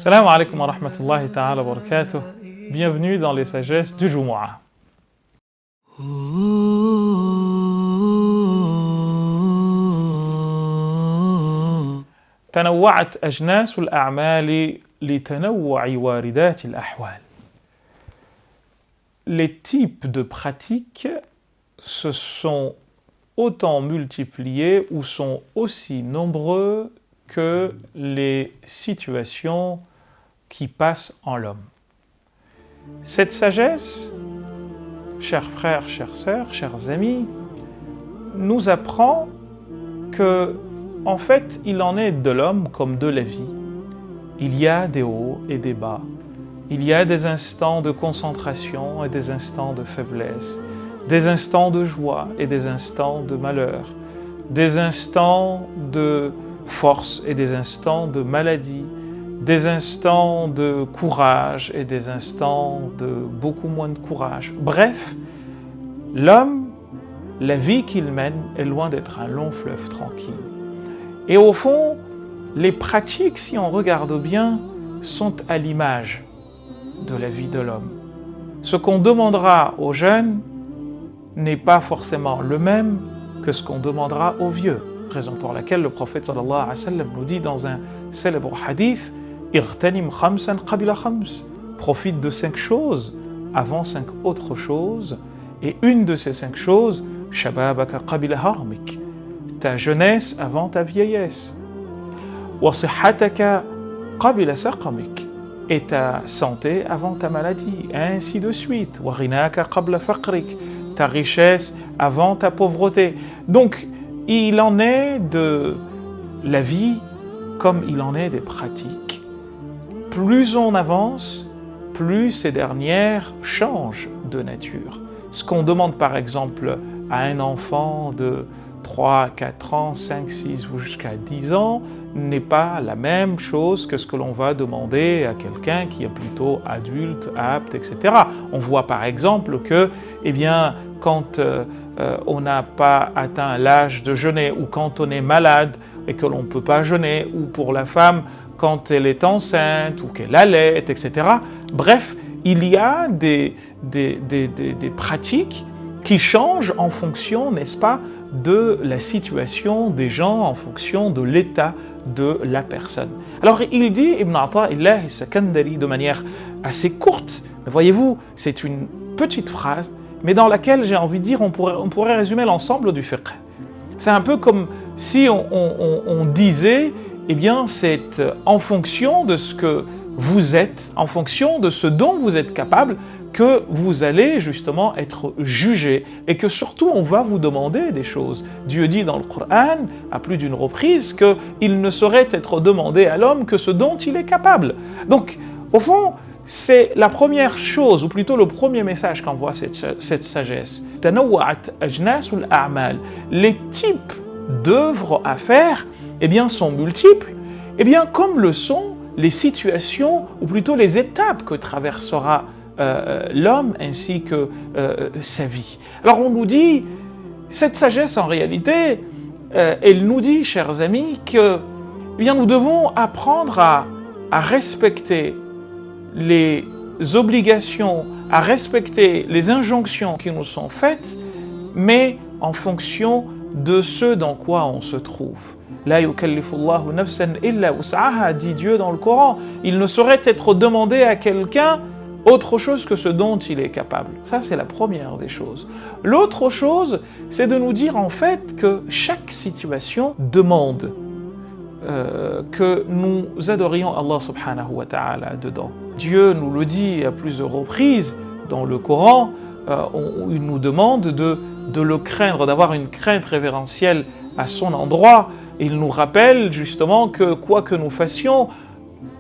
Salam alaikum wa rahmatullahi ta'ala wa barakatuh. Bienvenue dans les sagesses du Jumu'ah. تنوعت أجناس الأعمال لتنوع واردات الأحوال. Les types de pratiques se sont autant multipliés ou sont aussi nombreux que les situations qui passent en l'homme. Cette sagesse, chers frères, chères sœurs, chers amis, nous apprend que, en fait, il en est de l'homme comme de la vie. Il y a des hauts et des bas. Il y a des instants de concentration et des instants de faiblesse, des instants de joie et des instants de malheur, des instants de force et des instants de maladie, des instants de courage et des instants de beaucoup moins de courage. Bref, l'homme, la vie qu'il mène est loin d'être un long fleuve tranquille. Et au fond, les pratiques, si on regarde bien, sont à l'image de la vie de l'homme. Ce qu'on demandera aux jeunes n'est pas forcément le même que ce qu'on demandera aux vieux. Raison pour laquelle le prophète sallallahu alayhi wa sallam nous dit dans un célèbre hadith « Irtanim khamsan qabila khams » profite de 5 choses avant 5 autres choses, et une de ces 5 choses « Shababaka qabila haramik » ta jeunesse avant ta vieillesse, « Wa sihhataka qabila saqamik » et ta santé avant ta maladie, et ainsi de suite, « Wa ghinaka qabla faqrik » ta richesse avant ta pauvreté. Donc, il en est de la vie comme il en est des pratiques. Plus on avance, plus ces dernières changent de nature. Ce qu'on demande par exemple à un enfant de 3, 4 ans, 5, 6 ou jusqu'à 10 ans n'est pas la même chose que ce que l'on va demander à quelqu'un qui est plutôt adulte, apte, etc. On voit par exemple que, quand on n'a pas atteint l'âge de jeûner, ou quand on est malade et que l'on ne peut pas jeûner, ou pour la femme quand elle est enceinte ou qu'elle allait, etc. Bref, il y a des pratiques qui changent en fonction, n'est-ce pas, de la situation des gens, en fonction de l'état de la personne. Alors il dit, Ibn Ata'illah al-Sakandari, de manière assez courte, mais voyez-vous, c'est une petite phrase, mais dans laquelle j'ai envie de dire, on pourrait résumer l'ensemble du fiqh. C'est un peu comme si on disait, c'est en fonction de ce que vous êtes, en fonction de ce dont vous êtes capable, que vous allez justement être jugé, et que surtout on va vous demander des choses. Dieu dit dans le Coran, à plus d'une reprise, qu'il ne saurait être demandé à l'homme que ce dont il est capable. Donc, au fond, c'est la première chose, ou plutôt le premier message qu'envoie cette sagesse. Tanawwa'at ajnasul a'mal. Les types d'œuvres à faire, sont multiples, comme le sont les situations, ou plutôt les étapes que traversera l'homme ainsi que sa vie. Alors on nous dit, cette sagesse en réalité, elle nous dit, chers amis, que nous devons apprendre à respecter les obligations, à respecter les injonctions qui nous sont faites, mais en fonction de ce dans quoi on se trouve. La yukallifullahu nafsan illa wus'aha, dit Dieu dans le Coran. Il ne saurait être demandé à quelqu'un autre chose que ce dont il est capable. Ça, c'est la première des choses. L'autre chose, c'est de nous dire en fait que chaque situation demande que nous adorions Allah subhanahu wa ta'ala dedans. Dieu nous le dit à plusieurs reprises dans le Coran, il nous demande de le craindre, d'avoir une crainte révérentielle à son endroit. Il nous rappelle justement que quoi que nous fassions,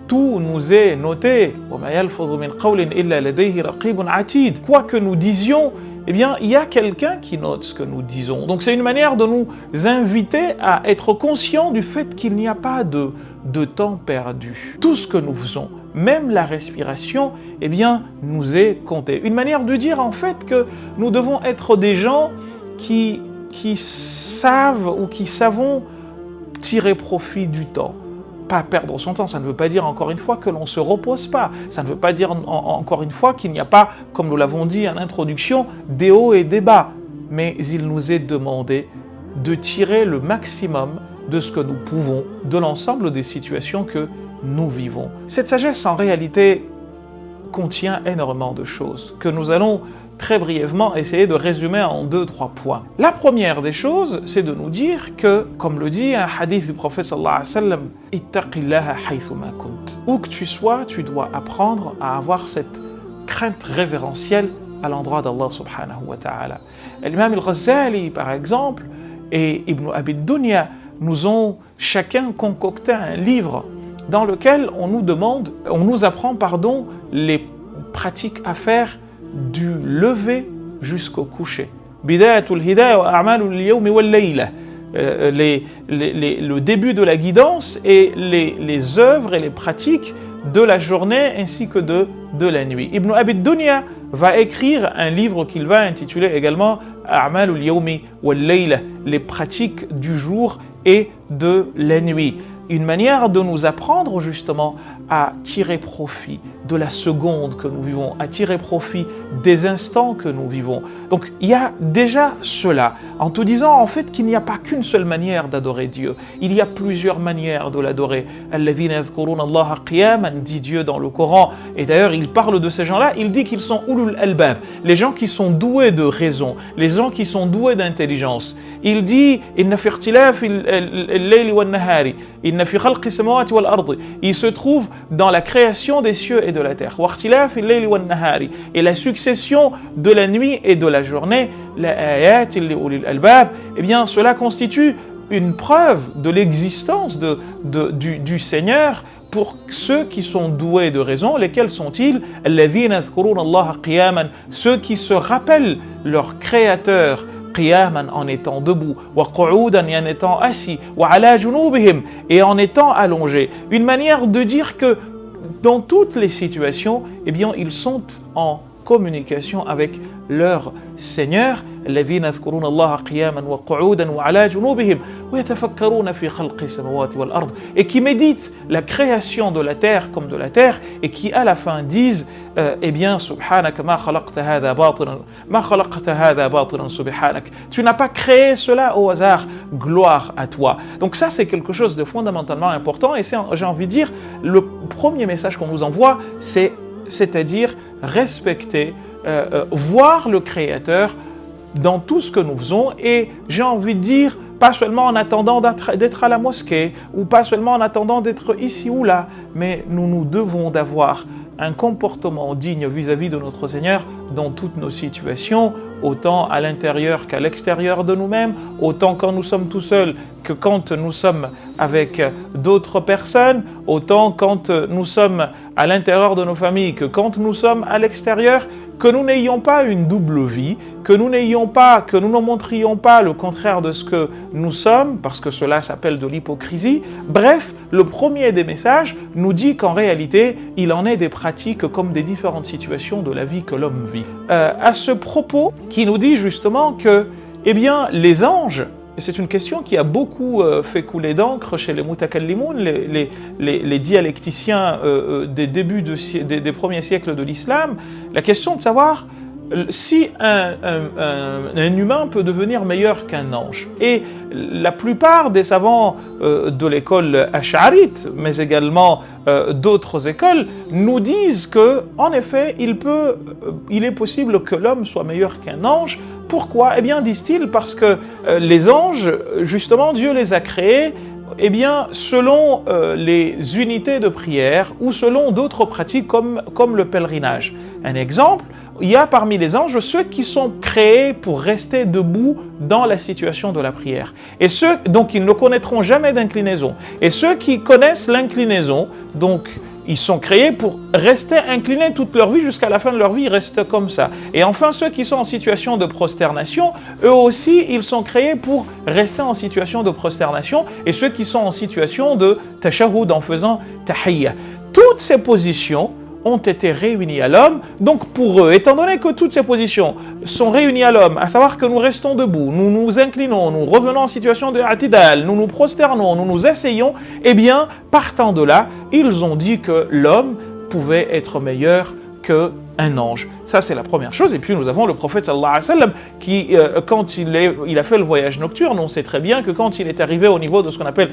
tout nous est noté. Quoi que nous disions, il y a quelqu'un qui note ce que nous disons. Donc c'est une manière de nous inviter à être conscients du fait qu'il n'y a pas de temps perdu. Tout ce que nous faisons, même la respiration, nous est compté. Une manière de dire en fait que nous devons être des gens qui savent ou qui savons tirer profit du temps. pas perdre son temps, ça ne veut pas dire encore une fois que l'on ne se repose pas, ça ne veut pas dire encore une fois qu'il n'y a pas, comme nous l'avons dit en introduction, des hauts et des bas, mais il nous est demandé de tirer le maximum de ce que nous pouvons de l'ensemble des situations que nous vivons. Cette sagesse en réalité contient énormément de choses que nous allons très brièvement essayer de résumer en 2-3 points. La première des choses, c'est de nous dire que, comme le dit un hadith du prophète sallallahu alayhi wa sallam, « Ittaqillaha haythuma kunt » où que tu sois, tu dois apprendre à avoir cette crainte révérentielle à l'endroit d'Allah subhanahu wa ta'ala. L'imam al-Ghazali, par exemple, et Ibn Abi Dunya nous ont chacun concocté un livre dans lequel on nous apprend les pratiques à faire du lever jusqu'au coucher. Bidayatul hidayah wa a'malul yawmi wal layla. Le début de la guidance et les œuvres et les pratiques de la journée ainsi que de la nuit. Ibn Abi Dunya va écrire un livre qu'il va intituler également A'malul yawmi wal layla, les pratiques du jour et de la nuit. Une manière de nous apprendre justement à tirer profit de la seconde que nous vivons, à tirer profit des instants que nous vivons. Donc il y a déjà cela, en te disant en fait qu'il n'y a pas qu'une seule manière d'adorer Dieu, il y a plusieurs manières de l'adorer. Alladhina yadhkuruna Allaha qiyaman, dit Dieu dans le Coran, et d'ailleurs il parle de ces gens-là, il dit qu'ils sont ulul albab, les gens qui sont doués de raison, les gens qui sont doués d'intelligence. Il dit inna fi ikhtilafi al-layli wan-nahari, inna fi khalqi samawati wal-ardi, il se trouve dans la création des cieux et de la terre, et la succession de la nuit et de la journée, eh bien cela constitue une preuve de l'existence du Seigneur pour ceux qui sont doués de raison. Lesquels sont-ils? Ceux qui se rappellent leur Créateur qiyaman, en étant debout, wa qu'udan, en étant assis, wa ala junubihim, et en étant allongés. Une manière de dire que dans toutes les situations, eh bien, ils sont en communication avec leur Seigneur, الذين يذكرون الله قياما وقعودا وعلى جنوبهم ويتفكرون في خلق السماوات والأرض, et qui méditent la création de la terre comme de la terre, et qui à la fin disent eh bien subhanak ma khalaqta hadha batilan subhanak, tu n'as pas créé cela au hasard, gloire à toi. Donc ça c'est quelque chose de fondamentalement important, et c'est, j'ai envie de dire, le premier message qu'on nous envoie, c'est-à-dire respecter, voir le Créateur dans tout ce que nous faisons, et j'ai envie de dire, pas seulement en attendant d'être à la mosquée, ou pas seulement en attendant d'être ici ou là, mais nous devons d'avoir un comportement digne vis-à-vis de notre Seigneur dans toutes nos situations, autant à l'intérieur qu'à l'extérieur de nous-mêmes, autant quand nous sommes tout seuls que quand nous sommes avec d'autres personnes, autant quand nous sommes à l'intérieur de nos familles que quand nous sommes à l'extérieur, que nous n'ayons pas une double vie, que nous ne montrions pas le contraire de ce que nous sommes, parce que cela s'appelle de l'hypocrisie. Bref, le premier des messages nous dit qu'en réalité, il en est des pratiques comme des différentes situations de la vie que l'homme vit. À ce propos, qui nous dit justement que, eh bien, les anges, et c'est une question qui a beaucoup fait couler d'encre chez les mutakallimoun, les dialecticiens des premiers siècles de l'islam, la question de savoir si un humain peut devenir meilleur qu'un ange. Et la plupart des savants de l'école ash'arite, mais également d'autres écoles, nous disent que, en effet, il est possible que l'homme soit meilleur qu'un ange. Pourquoi? Eh bien, disent-ils, parce que les anges, justement, Dieu les a créés, eh bien, selon les unités de prière ou selon d'autres pratiques comme le pèlerinage. Un exemple, il y a parmi les anges ceux qui sont créés pour rester debout dans la situation de la prière. Et donc, ils ne connaîtront jamais d'inclinaison. Et ceux qui connaissent l'inclinaison, donc, ils sont créés pour rester inclinés toute leur vie, jusqu'à la fin de leur vie, ils restent comme ça. Et enfin, ceux qui sont en situation de prosternation, eux aussi, ils sont créés pour rester en situation de prosternation. Et ceux qui sont en situation de tashahhud, en faisant tahiyya. Toutes ces positions ont été réunis à l'homme. Donc pour eux, étant donné que toutes ces positions sont réunies à l'homme, à savoir que nous restons debout, nous nous inclinons, nous revenons en situation de atidal, nous nous prosternons, nous nous asseyons, eh bien, partant de là, ils ont dit que l'homme pouvait être meilleur qu'un ange. Ça, c'est la première chose. Et puis, nous avons le prophète sallallahu alayhi wa sallam qui, quand il a fait le voyage nocturne, on sait très bien que quand il est arrivé au niveau de ce qu'on appelle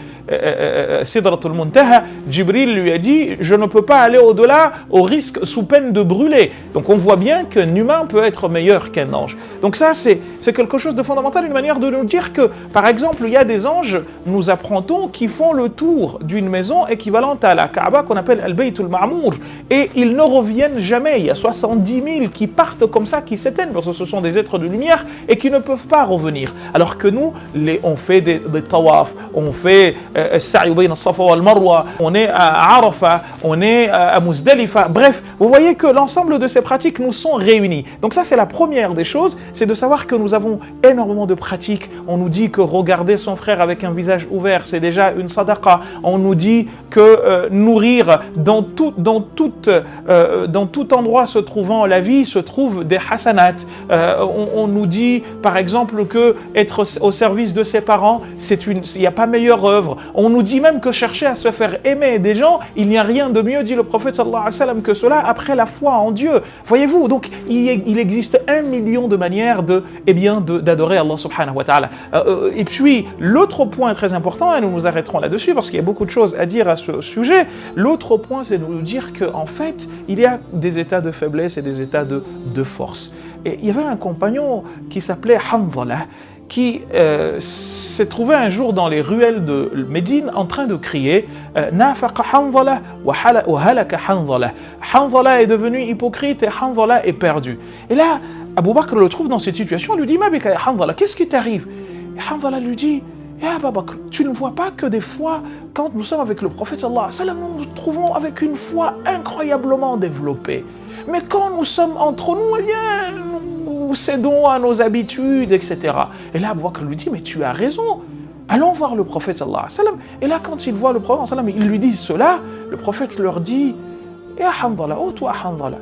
Sidratul Muntaha, Jibril lui a dit « Je ne peux pas aller au-delà au risque sous peine de brûler ». Donc, on voit bien qu'un humain peut être meilleur qu'un ange. Donc ça, c'est quelque chose de fondamental, une manière de nous dire que, par exemple, il y a des anges, nous apprend-on, qui font le tour d'une maison équivalente à la Kaaba qu'on appelle Al-Baytul Ma'mour, et ils ne reviennent jamais. Il y a 70 000 qui partent comme ça, qui s'éteignent, parce que ce sont des êtres de lumière et qui ne peuvent pas revenir. Alors que nous, on fait des tawaf, on fait Sa'i bayna as-Safa wal Marwa, on est à Arafah, on est à Muzdalifa. Bref, vous voyez que l'ensemble de ces pratiques nous sont réunies. Donc ça, c'est la première des choses, c'est de savoir que nous avons énormément de pratiques. On nous dit que regarder son frère avec un visage ouvert, c'est déjà une sadaqa. On nous dit que nourrir dans tout endroit se trouvant la vie, se trouve des hasanat. On nous dit, par exemple, que être au service de ses parents, il n'y a pas meilleure œuvre. On nous dit même que chercher à se faire aimer des gens, il n'y a rien de mieux, dit le prophète sallallahu alayhi wa sallam, que cela après la foi en Dieu. Voyez-vous, donc il existe 1 million de manières d'adorer Allah subhanahu wa ta'ala. Et puis, l'autre point très important, et nous nous arrêterons là-dessus parce qu'il y a beaucoup de choses à dire à ce sujet, l'autre point, c'est de nous dire qu'en fait, il y a des états de faiblesse et des états de force. Et il y avait un compagnon qui s'appelait Hanzala, qui s'est trouvé un jour dans les ruelles de Médine en train de crier « Nafaqa Hanzala wa halaka Hanzala ». Hanzala est devenu hypocrite et Hanzala est perdu. Et là, Abu Bakr le trouve dans cette situation, lui dit « Ma bika Hanzala, qu'est-ce qui t'arrive ?» Et Hanzala lui dit « Abu Bakr, tu ne vois pas que des fois, quand nous sommes avec le prophète sallallahu alayhi wa sallam, nous nous trouvons avec une foi incroyablement développée. Mais quand nous sommes entre nous, eh bien, nous cédons à nos habitudes, etc. » Et là, Abu Bakr lui dit, mais tu as raison, allons voir le prophète sallallahu alayhi wa sallam. Et là, quand il voit le prophète sallallahu alayhi wa sallam, ils lui disent cela, le prophète leur dit, Ya Hanzala, oh toi Hanzala,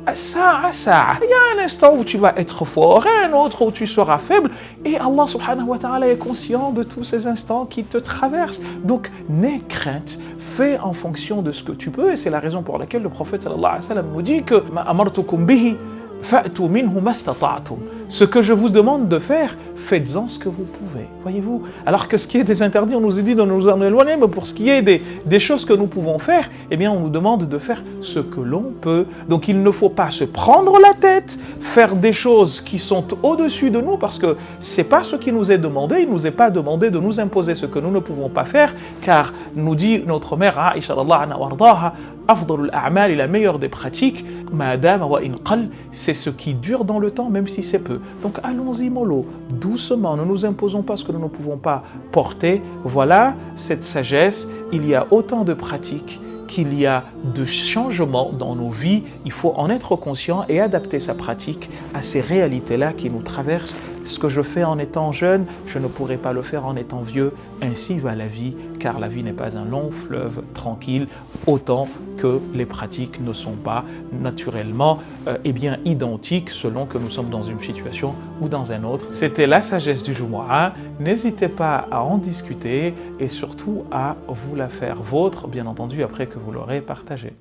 il y a un instant où tu vas être fort, et un autre où tu seras faible, et Allah subhanahu wa ta'ala est conscient de tous ces instants qui te traversent. Donc, n'aie crainte, fais en fonction de ce que tu peux, et c'est la raison pour laquelle le prophète sallallahu alayhi wa sallam nous dit que « Ma amartukum bihi, fa'tu minhu mastata'tum » Ce que je vous demande de faire, faites-en ce que vous pouvez. Voyez-vous? Alors que ce qui est des interdits, on nous a dit de nous en éloigner, mais pour ce qui est des choses que nous pouvons faire, eh bien on nous demande de faire ce que l'on peut. Donc il ne faut pas se prendre la tête, faire des choses qui sont au-dessus de nous, parce que c'est pas ce qui nous est demandé. Il nous est pas demandé de nous imposer ce que nous ne pouvons pas faire, car nous dit notre mère Aïcha radhiyallahu anha wardaha, afdalul a'mal, la meilleure des pratiques, madame wa in qal, c'est ce qui dure dans le temps, même si c'est peu. Donc allons-y mollo, doucement, ne nous imposons pas ce que nous ne pouvons pas porter. Voilà cette sagesse, il y a autant de pratiques qu'il y a de changements dans nos vies. Il faut en être conscient et adapter sa pratique à ces réalités-là qui nous traversent. Ce que je fais en étant jeune, je ne pourrai pas le faire en étant vieux. Ainsi va la vie, car la vie n'est pas un long fleuve tranquille, autant que les pratiques ne sont pas naturellement identiques selon que nous sommes dans une situation ou dans une autre. C'était la sagesse du Jumu'ah. N'hésitez pas à en discuter et surtout à vous la faire vôtre, bien entendu, après que vous l'aurez partagée.